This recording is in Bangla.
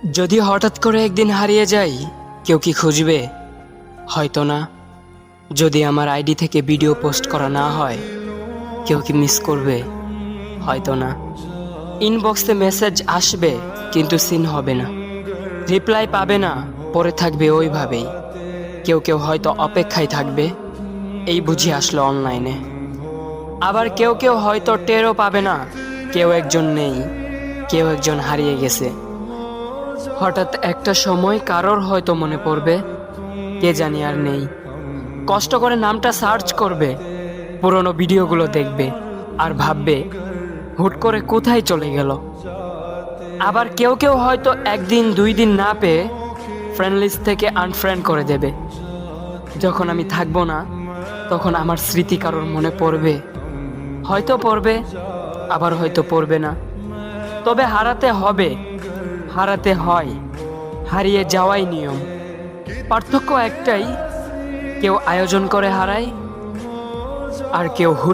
যদি হঠাৎ করে একদিন হারিয়ে যাই, কেউ কি খুঁজবে? হয়তো না। যদি আমার আইডি থেকে ভিডিও পোস্ট করা না হয়, কেউ কি মিস করবে? হয়তো না। ইনবক্সে মেসেজ আসবে কিন্তু সিন হবে না, রিপ্লাই পাবে না, পরে থাকবে ওইভাবেই। কেউ কেউ হয়তো অপেক্ষায় থাকবে, এই বুঝি আসলো অনলাইনে। আবার কেউ কেউ হয়তো টেরও পাবে না, কেউ একজন নেই, কেউ একজন হারিয়ে গেছে। হঠাৎ একটা সময় কারোর হয়তো মনে পড়বে, কে জানি আর নেই। কষ্ট করে নামটা সার্চ করবে, পুরনো ভিডিওগুলো দেখবে আর ভাববে হুট করে কোথায় চলে গেল। আবার কেউ কেউ হয়তো একদিন দুই দিন না পেয়ে ফ্রেন্ড লিস্ট থেকে আনফ্রেন্ড করে দেবে। যখন আমি থাকবো না, তখন আমার স্মৃতি কারোর মনে পড়বে, হয়তো পড়বে, আবার হয়তো পড়বে না। তবে হারাতে হবে, হারাতে হয়, হারিয়ে যাওয়াই নিয়ম। পার্থক্য একটাই, কেউ আয়োজন করে হারায় আর কেউ হুট